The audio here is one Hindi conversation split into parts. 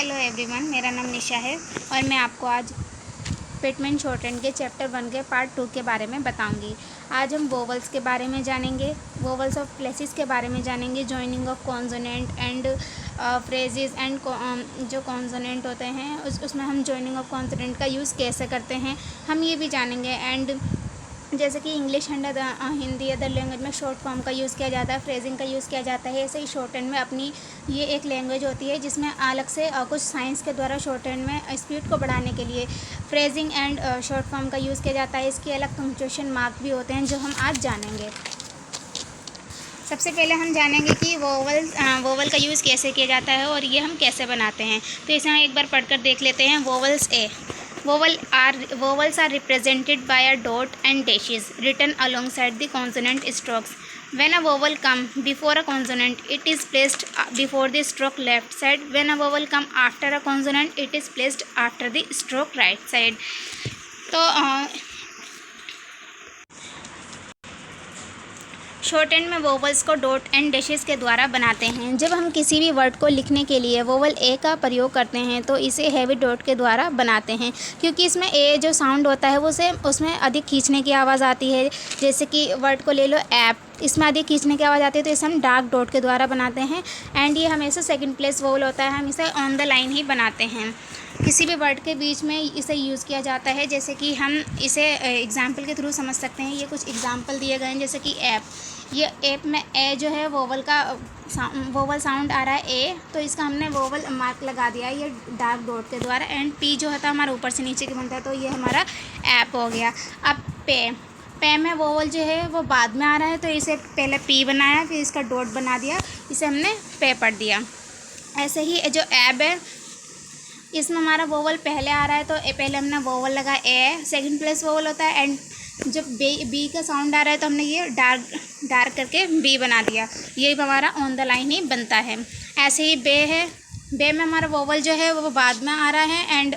हेलो एवरीवन, मेरा नाम निशा है और मैं आपको आज पिटमैन शॉर्टहैंड के चैप्टर 1 के पार्ट 2 के बारे में बताऊंगी। आज हम वोवल्स के बारे में जानेंगे, वोवल्स ऑफ प्लेसेस के बारे में जानेंगे, joining of consonant and phrases and जो कॉन्सोनेंट होते हैं उसमें हम जॉइनिंग ऑफ कॉन्सोनेंट का यूज़ कैसे करते हैं हम ये भी जानेंगे। एंड जैसे कि English and Hindi other language में शॉर्ट फॉर्म का यूज़ किया जाता है, फ्रेजिंग का यूज़ किया जाता है। ऐसे ही शॉर्टहैंड में अपनी ये एक लैंग्वेज होती है जिसमें अलग से कुछ साइंस के द्वारा शॉर्टहैंड में स्पीड को बढ़ाने के लिए फ्रेजिंग एंड शॉर्ट फॉर्म का यूज़ किया जाता है। इसके अलग पंक्चुएशन मार्क भी होते हैं जो हम आज जानेंगे। सबसे पहले हम जानेंगे कि वोवल का यूज़ कैसे किया जाता है और ये हम कैसे बनाते हैं। तो इसे हम एक बार पढ़कर देख लेते हैं। Vowels A Vowels are represented by a dot and dashes written alongside the consonant strokes. When a vowel comes before a consonant, it is placed before the stroke left side. When a vowel comes after a consonant, it is placed after the stroke right side. तो शॉर्टहैंड में vowels co dot and dashes के द्वारा बनाते हैं। जब हम किसी भी वर्ड को लिखने के लिए वोवल ए का प्रयोग करते हैं तो इसे हैवी डॉट के द्वारा बनाते हैं, क्योंकि इसमें ए जो साउंड होता है वो से उसमें अधिक खींचने की आवाज़ आती है। जैसे कि वर्ड को ले लो ऐप, इसमें अधिक खींचने की आवाज़ आती है तो इसे हम डार्क डॉट के द्वारा बनाते हैं। एंड ये हमेशा सेकंड प्लेस वोवल होता है, हम इसे ऑन द लाइन ही बनाते हैं। किसी भी वर्ड के बीच में इसे यूज़ किया जाता है। जैसे कि हम इसे एग्जाम्पल के थ्रू समझ सकते हैं। ये कुछ एग्जाम्पल दिए गए हैं, जैसे कि ऐप, ये ऐप में ए जो है वोवल साउंड आ रहा है ए, तो इसका हमने वोवल मार्क लगा दिया है ये डार्क डॉट के द्वारा। एंड पी जो होता है हमारा ऊपर से नीचे की बनता है, तो ये हमारा ऐप हो गया। अब पे में वोवल जो है वो बाद में आ रहा है, तो इसे पहले पी बनाया, फिर इसका डॉट बना दिया, इसे हमने पे पढ़ दिया। ऐसे ही जो ऐब है, इसमें हमारा वोवल पहले आ रहा है तो पहले हमने वोवल लगा ए, सेकंड प्लेस वोवल होता है। एंड जब बी का साउंड आ रहा है तो हमने ये डार्क करके बी बना दिया, ये हमारा ऑन द लाइन ही बनता है। ऐसे ही बे है, बे में हमारा वोवल जो है वो बाद में आ रहा है। एंड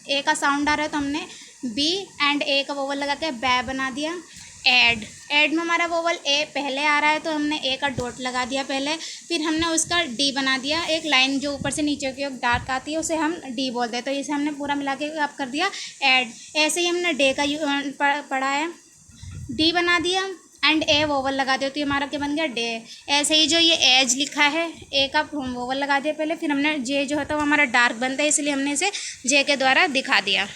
ए का साउंड आ रहा है तो हमने बी एंड ए का वोवल लगा के बै बना दिया। एड में हमारा वोवल ए पहले आ रहा है तो हमने ए का डॉट लगा दिया पहले, फिर हमने उसका डी बना दिया। एक लाइन जो ऊपर से नीचे की ओर डार्क आती है उसे हम डी बोलते हैं, तो इसे हमने पूरा मिला के आप कर दिया एड। ऐसे ही हमने डे का पढ़ा है, डी बना दिया एंड ए वोवल लगा दिया, तो ये हमारा क्या बन गया डे। ऐसे ही जो ये एज लिखा है, ए का वोवल लगा दिया पहले, फिर हमने जे जो होता है वो हमारा डार्क बनता है, इसलिए हमने इसे जे के द्वारा दिखा दिया।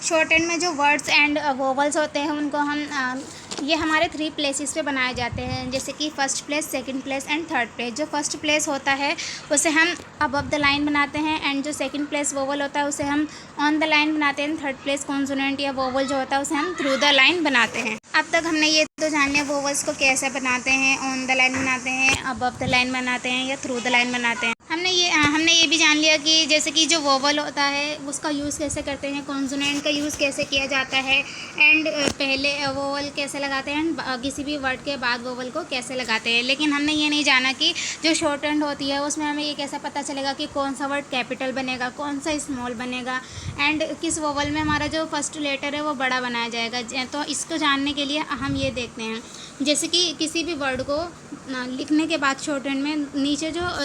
शॉर्टहैंड में जो वर्ड्स एंड वोवल्स होते हैं उनको हम ये हमारे 3 प्लेसेस पे बनाए जाते हैं, जैसे कि first place, second place and third place. जो फर्स्ट प्लेस होता है उसे हम अबव द लाइन बनाते हैं, एंड जो सेकंड प्लेस वोवल होता है उसे हम ऑन द लाइन बनाते हैं। थर्ड प्लेस कॉन्सोनेंट या वोवल जो होता है उसे हम थ्रू द लाइन बनाते हैं। अब तक हमने ये तो जान लिया वोवल्स को कैसे बनाते हैं, ऑन द लाइन बनाते हैं, अबव द लाइन बनाते हैं या थ्रू द लाइन बनाते हैं। हमने ये भी जान लिया कि जैसे कि जो वोवल होता है उसका यूज़ कैसे करते हैं, कॉन्सोनेंट का यूज़ कैसे किया जाता है, एंड पहले वोवल कैसे लगाते हैं, एंड किसी भी वर्ड के बाद वोवल को कैसे लगाते हैं। लेकिन हमने ये नहीं जाना कि जो शॉर्टहैंड होती है उसमें हमें ये कैसे पता चलेगा कि कौन सा वर्ड कैपिटल बनेगा, कौन सा स्मॉल बनेगा, एंड किस वोवल में हमारा जो फर्स्ट लेटर है वो बड़ा बनाया जाएगा। तो इसको जानने के लिए हम ये देखते हैं, जैसे कि किसी भी वर्ड को लिखने के बाद शॉर्टहैंड में नीचे जो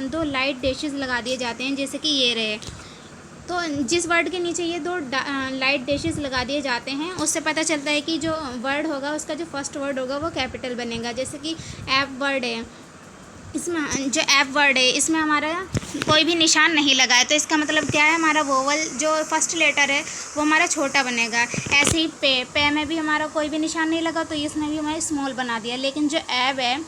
दो लाइट डैशेस लगा दिए जाते हैं, जैसे कि ये रहे, तो जिस वर्ड के नीचे ये 2 लाइट डैशेस लगा दिए जाते हैं उससे पता चलता है कि जो वर्ड होगा उसका जो फर्स्ट वर्ड होगा वो कैपिटल बनेगा। जैसे कि ऐप वर्ड है, इसमें जो ऐप वर्ड है इसमें हमारा कोई भी निशान नहीं लगा है, तो इसका मतलब क्या है, हमारा वोवल जो फर्स्ट लेटर है वो हमारा छोटा बनेगा। ऐसे ही पे में भी हमारा कोई भी निशान नहीं लगा, तो इसमें भी हमारे स्मॉल बना दिया। लेकिन जो ऐब है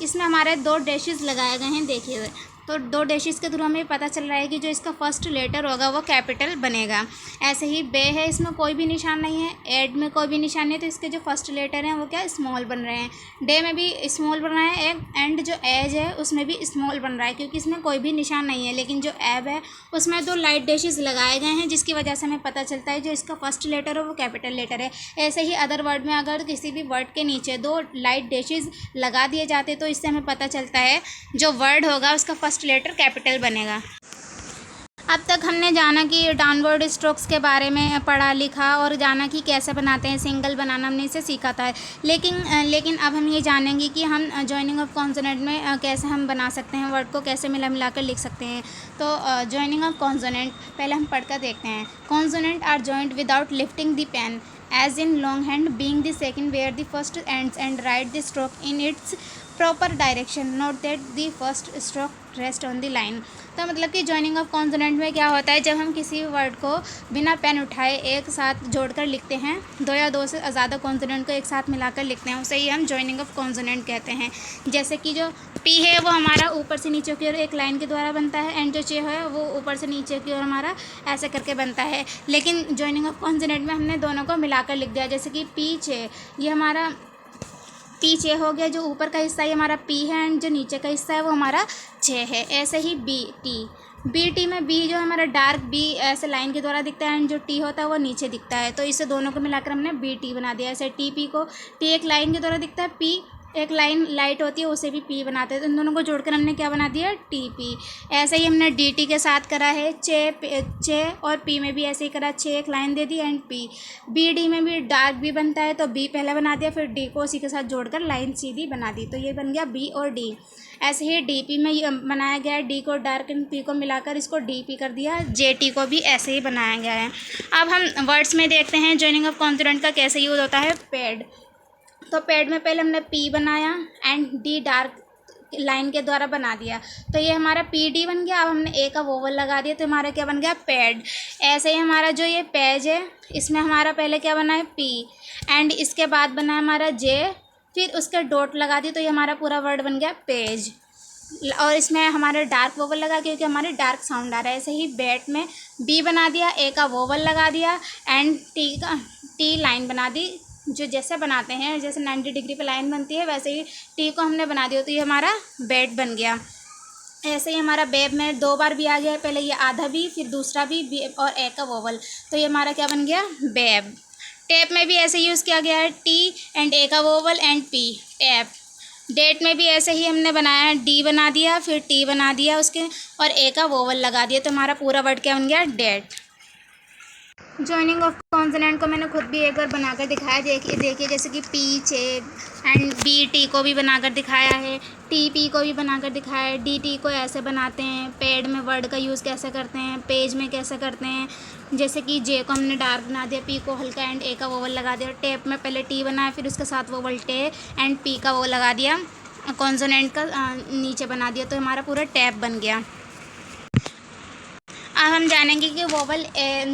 इसमें हमारे 2 डैशेस लगाए गए हैं, देखिए, तो 2 डैशेस के थ्रू हमें पता चल रहा है कि जो इसका फर्स्ट लेटर होगा वो कैपिटल बनेगा। ऐसे ही बे है, इसमें कोई भी निशान नहीं है, एड में कोई भी निशान नहीं है, तो इसके जो फर्स्ट लेटर हैं वो क्या स्मॉल बन रहे हैं। डे में भी स्मॉल बन रहा है एंड जो एज है उसमें भी स्मॉल बन रहा है, क्योंकि इसमें कोई भी निशान नहीं है। लेकिन जो ऐब है उसमें 2 लाइट डैशेस लगाए गए हैं, जिसकी वजह से हमें पता चलता है जो इसका फर्स्ट लेटर है वो कैपिटल लेटर है। ऐसे ही अदर वर्ड में अगर किसी भी वर्ड के नीचे 2 लाइट डैशेस लगा दिए जाते तो इससे हमें पता चलता है जो वर्ड होगा उसका फर्स्ट लेटर कैपिटल बनेगा। अब तक हमने जाना कि डाउनवर्ड स्ट्रोक्स के बारे में पढ़ा लिखा और जाना कि कैसे बनाते हैं, सिंगल बनाना हमने इसे सीखा था। लेकिन अब हम ये जानेंगे कि हम जॉइनिंग ऑफ कॉन्सोनेंट में कैसे हम बना सकते हैं, वर्ड को कैसे मिला मिलाकर लिख सकते हैं। तो जॉइनिंग ऑफ कॉन्सोनेंट पहले हम पढ़कर देखते हैं। Consonant are joined without lifting the pen as in longhand being the second where the first ends and write the stroke in its proper direction. Note that the first stroke rest on the line. तो मतलब कि जॉइनिंग ऑफ कॉन्सोनेंट में क्या होता है, जब हम किसी वर्ड को बिना पेन उठाए एक साथ जोड़कर लिखते हैं, दो या दो से ज़्यादा कॉन्सोनेंट को एक साथ मिलाकर लिखते हैं, उसे ही हम जॉइनिंग ऑफ कॉन्सोनेंट कहते हैं। जैसे कि जो पी है वो हमारा ऊपर से नीचे की ओर एक लाइन के द्वारा बनता है, एंड जो चे है वो ऊपर से नीचे की ओर हमारा ऐसे करके बनता है। लेकिन जॉइनिंग ऑफ कॉन्सोनेंट में हमने दोनों को मिलाकर लिख दिया। जैसे कि पीछे, ये हमारा पीछे हो गया, जो ऊपर का हिस्सा ये हमारा पी है एंड जो नीचे का हिस्सा है वो हमारा छे है। ऐसे ही बी टी में बी जो हमारा डार्क बी ऐसे लाइन के द्वारा दिखता है एंड जो टी होता है वो नीचे दिखता है, तो इसे दोनों को मिलाकर हमने बी टी बना दिया। ऐसे टी पी को, टी एक लाइन के द्वारा दिखता है, पी एक लाइन लाइट होती है उसे भी पी बनाते हैं, तो इन दोनों को जोड़कर हमने क्या बना दिया, टी पी। ऐसे ही हमने डी टी के साथ करा है, चे और पी में भी ऐसे ही करा, चे एक लाइन दे दी एंड पी। बी डी में भी डार्क बी बनता है, तो बी पहले बना दिया, फिर डी को उसी के साथ जोड़कर लाइन सीधी बना दी, तो ये बन गया बी और डी। ऐसे ही डी पी में बनाया गया है, डी को डार्क एंड पी को मिलाकर इसको डी पी कर दिया। जे टी को भी ऐसे ही बनाया गया है। अब हम वर्ड्स में देखते हैं जॉइनिंग ऑफ कॉन्सोनेंट का कैसे यूज़ होता है। पेड, तो पेड में पहले हमने पी बनाया एंड डी डार्क लाइन के द्वारा बना दिया, तो ये हमारा पी डी बन गया। अब हमने ए का वोवल लगा दिया, तो हमारा क्या बन गया, पेड। ऐसे ही हमारा जो ये पेज है, इसमें हमारा पहले क्या बना है, पी, एंड इसके बाद बना है हमारा जे, फिर उसके डॉट लगा दी, तो ये हमारा पूरा वर्ड बन गया पेज। और इसमें हमारे डार्क वोवल लगा क्योंकि हमारे डार्क साउंड आ रहा है। ऐसे ही बैट में बी बना दिया, ए का वोवल लगा दिया एंड टी लाइन बना दी, जो जैसे बनाते हैं, जैसे 90 डिग्री पे लाइन बनती है वैसे ही टी को हमने बना दिया, तो ये हमारा बेड बन गया। ऐसे ही हमारा बेब में दो बार भी आ गया है, पहले ये आधा भी, फिर दूसरा भी और ए का वोवल, तो ये हमारा क्या बन गया, बेब। टैप में भी ऐसे यूज़ किया गया है, टी एंड ए का vowel and P, tap. Debt में भी ऐसे ही हमने बनाया, डी बना दिया, फिर टी बना दिया उसके और ए का वोवल लगा दिया, तो हमारा पूरा वर्ड क्या बन गया, डेट। जॉइनिंग ऑफ कॉन्सोनेंट को मैंने खुद भी एक बार बनाकर दिखाया, देखिए जैसे कि पी चे एंड बी टी को भी बनाकर दिखाया है, टी पी को भी बनाकर दिखाया है, डी टी को ऐसे बनाते हैं, पेड में वर्ड का यूज़ कैसे करते हैं, पेज में कैसे करते हैं, जैसे कि जे को हमने डार्क बना दिया, पी को हल्का एंड ए का वोवल लगा दिया। टेप में पहले टी बनाया, फिर उसके साथ वोवल टे एंड पी का वो लगा दिया, कॉन्सोनेंट का नीचे बना दिया, तो हमारा पूरा टैप बन गया। अब हम जानेंगे कि वोवल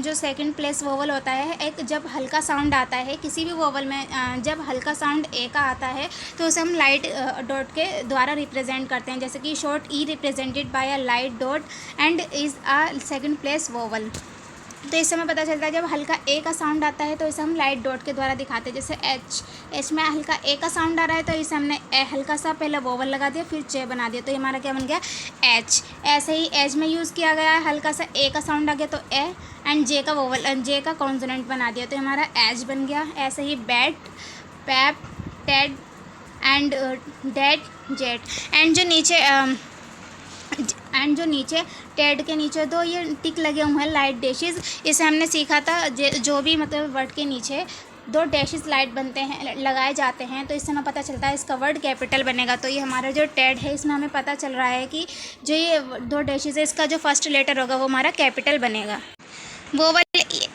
जो सेकंड प्लेस वोवल होता है, एक जब हल्का साउंड आता है किसी भी वोवल में, जब हल्का साउंड ए का आता है तो उसे हम लाइट डॉट के द्वारा रिप्रेजेंट करते हैं, जैसे कि short E represented by a light dot and is a second place vowel. तो इससे हमें पता चलता है जब हल्का ए का साउंड आता है तो इसे हम लाइट डॉट के द्वारा दिखाते हैं, जैसे एच में हल्का ए का साउंड आ रहा है तो इसे हमने हल्का सा पहले वोवल लगा दिया, फिर चे बना दिया, तो ये हमारा क्या बन गया, एच। ऐसे ही एच में यूज़ किया गया है, हल्का सा ए का साउंड आ गया तो ए एंड जे का वोवल, जे का कॉन्सोनेंट बना दिया, तो हमारा एच बन गया। ऐसे ही bat, pap, ted and date, jet and जो नीचे टेड के नीचे दो ये टिक लगे हुए हैं लाइट डैशेस, इसे हमने सीखा था। जो भी मतलब वर्ड के नीचे दो डैशेस लाइट बनते हैं, लगाए जाते हैं, तो इससे हमें पता चलता है इसका वर्ड कैपिटल बनेगा। तो ये हमारा जो टेड है इसमें हमें पता चल रहा है कि जो ये दो डैशेस है इसका जो फर्स्ट लेटर होगा वो हमारा कैपिटल बनेगा। वोवल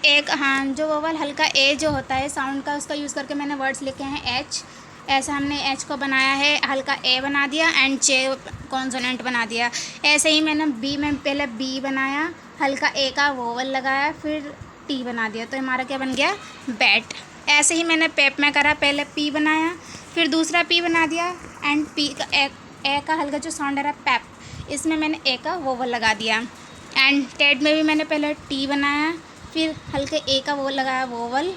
एक, हाँ, जो वोवल हल्का ए जो होता है साउंड का, उसका यूज़ करके मैंने वर्ड्स लिखे हैं एच। ऐसा हमने एच को बनाया है, हल्का ए बना दिया एंड चे कॉन्सोनेंट बना दिया। ऐसे ही मैंने बी में पहले बी बनाया, हल्का ए का वोवल लगाया, फिर टी बना दिया, तो हमारा क्या बन गया, बैट। ऐसे ही मैंने पेप में करा, पहले पी बनाया, फिर दूसरा पी बना दिया एंड पी का ए का हल्का जो साउंड आ रहा है पैप, इसमें मैंने ए का वोवल लगा दिया। एंड टेड में भी मैंने पहले टी बनाया, फिर हल्के ए का वो लगाया वोवल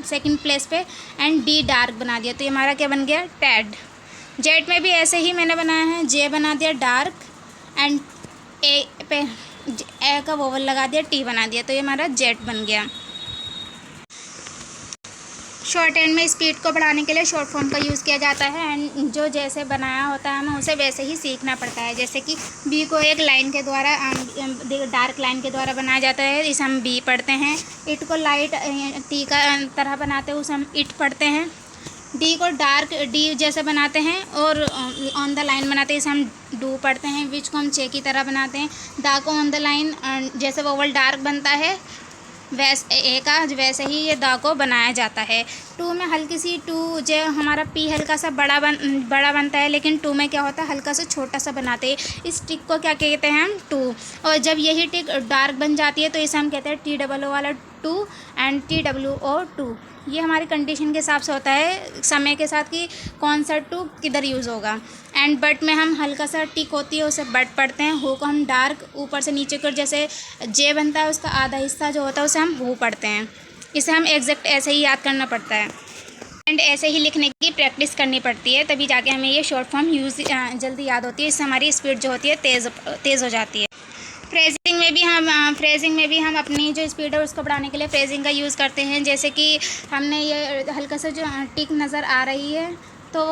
सेकंड प्लेस पे एंड डी डार्क बना दिया, तो ये हमारा क्या बन गया, टेड। जेट में भी ऐसे ही मैंने बनाया है, जे बना दिया डार्क एंड ए पे ए का वोवल लगा दिया, टी बना दिया, तो ये हमारा जेट बन गया। शॉर्ट हैंड में स्पीड को बढ़ाने के लिए शॉर्ट फॉर्म का यूज़ किया जाता है एंड जो जैसे बनाया होता है हमें उसे वैसे ही सीखना पड़ता है। जैसे कि बी को एक लाइन के द्वारा डार्क लाइन के द्वारा बनाया जाता है, इसे हम बी पढ़ते हैं। इट को लाइट टी का तरह बनाते हैं, उसे हम इट पढ़ते हैं। डी को डार्क डी जैसे बनाते हैं और ऑन द लाइन बनाते हैं, इसे हम डू पढ़ते हैं। विच को हम चे की तरह बनाते हैं। दा को ऑन द लाइन जैसे वोवल डार्क बनता है वैसे ही ये दा को बनाया जाता है। टू में हल्की सी टू जो हमारा पी हल्का सा बड़ा बनता है, लेकिन टू में क्या होता है हल्का सा छोटा सा बनाते हैं। इस टिक को क्या कहते हैं हम टू, और जब यही टिक डार्क बन जाती है तो इसे हम कहते हैं TOO वाला टू एंड TWO टू। ये हमारी कंडीशन के हिसाब से होता है समय के साथ कि कौन सा टू किधर यूज़ होगा। एंड बट में हम हल्का सा टिक होती है उसे बट पढ़ते हैं। हु को हम डार्क ऊपर से नीचे कर जैसे जे बनता है उसका आधा हिस्सा जो होता है उसे हम हु पढ़ते हैं। इसे हम एग्जैक्ट ऐसे ही याद करना पड़ता है एंड ऐसे ही लिखने की प्रैक्टिस करनी पड़ती है, तभी जाके हमें ये शॉर्ट फॉर्म जल्दी याद होती है। इससे हमारी स्पीड जो होती है तेज़ हो जाती है। फ्रेजिंग में भी हम अपनी जो स्पीड है उसको बढ़ाने के लिए फ्रेजिंग का यूज़ करते हैं। जैसे कि हमने ये हल्का सा जो टिक नज़र आ रही है तो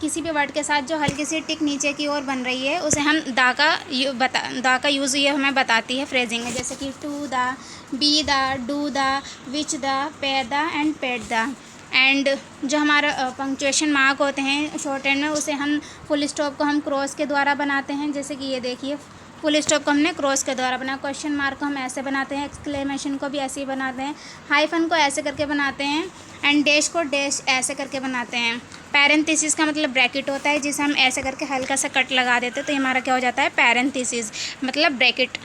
किसी भी वर्ड के साथ जो हल्की सी टिक नीचे की ओर बन रही है उसे हम दा का यूज़ ये हमें बताती है फ्रेजिंग में। जैसे कि टू दा, बी दा, डू दा, विच दा, पे दा एंड पेड दा। एंड जो हमारा पंक्चुएशन मार्क होते हैं शॉर्ट हैंड में उसे हम फुल स्टॉप को हम क्रॉस के द्वारा बनाते हैं। जैसे कि ये देखिए फुल स्टॉप को हमने क्रॉस के द्वारा बनाया। क्वेश्चन मार्क को हम ऐसे बनाते हैं, एक्सक्लेमेशन को भी ऐसे ही बनाते हैं, हाइफन को ऐसे करके बनाते हैं एंड डैश को डैश ऐसे करके बनाते हैं। पैरेंथेसिस का मतलब ब्रैकेट होता है जिसे हम ऐसे करके हल्का सा कट लगा देते हैं तो हमारा क्या हो जाता है पैरेंथेसिस मतलब ब्रैकेट।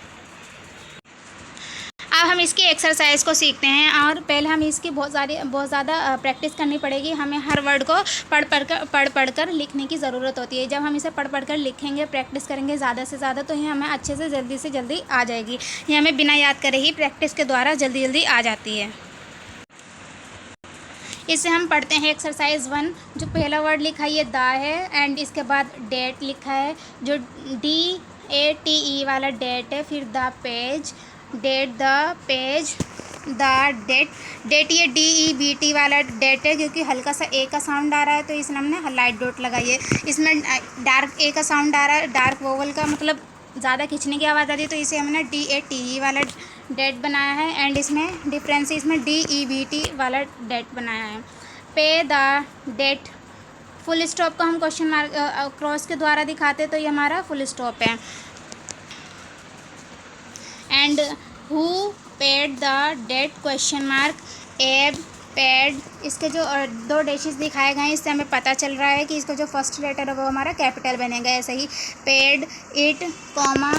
अब हम इसकी एक्सरसाइज को सीखते हैं और पहले हम इसकी बहुत ज़्यादा प्रैक्टिस करनी पड़ेगी। हमें हर वर्ड को पढ़ कर लिखने की ज़रूरत होती है। जब हम इसे पढ़ कर लिखेंगे, प्रैक्टिस करेंगे ज़्यादा से ज़्यादा तो ये हमें अच्छे से जल्दी आ जाएगी। ये हमें बिना याद करे ही प्रैक्टिस के द्वारा जल्दी आ जाती है। इसे हम पढ़ते हैं एक्सरसाइज 1। जो पहला वर्ड लिखा है ये दा है एंड इसके बाद डेट लिखा है जो DATE वाला डेट है। फिर the page, debt, the page, the debt ये DEBT वाला डेट है क्योंकि हल्का सा ए का साउंड आ रहा है तो इसमें हमने लाइट डॉट लगाई है। इसमें डार्क ए का साउंड आ रहा है, डार्क वोवल का मतलब ज़्यादा खींचने की आवाज़ आती है तो इसे हमने DATE वाला डेट बनाया है एंड इसमें डिफरेंस इसमें DEBT वाला डेट बनाया है। पे द डेट फुल स्टॉप को हम क्वेश्चन मार्क क्रॉस के द्वारा दिखाते तो ये हमारा फुल स्टॉप है। And who paid the debt question mark एब पेड, इसके जो 2 डैशेस दिखाए गए हैं इससे हमें पता चल रहा है कि इसका जो फर्स्ट लेटर है वो हमारा कैपिटल बनेगा। ऐसे ही paid it comma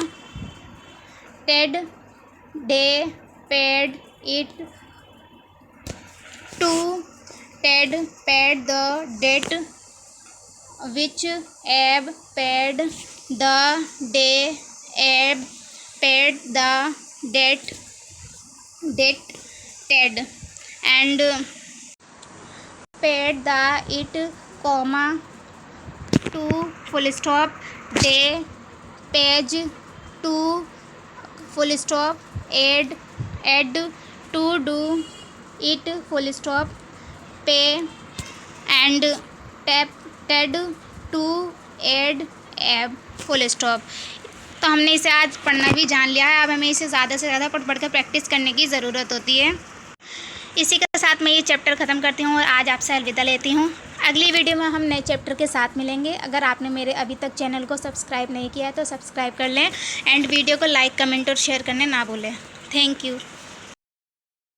ted day paid it to ted paid the date which ab paid the day ab paid the date ted and paid the it comma to full stop day page to full stop add to do it full stop pay and ted to add ab full stop. तो हमने इसे आज पढ़ना भी जान लिया है। अब हमें इसे ज़्यादा से ज़्यादा पढ़ कर प्रैक्टिस करने की ज़रूरत होती है। इसी के साथ मैं ये चैप्टर ख़त्म करती हूँ और आज आपसे अलविदा लेती हूँ। अगली वीडियो में हम नए चैप्टर के साथ मिलेंगे। अगर आपने मेरे अभी तक चैनल को सब्सक्राइब नहीं किया है तो सब्सक्राइब कर लें एंड वीडियो को लाइक, कमेंट और शेयर करने ना भूलें। Thank you.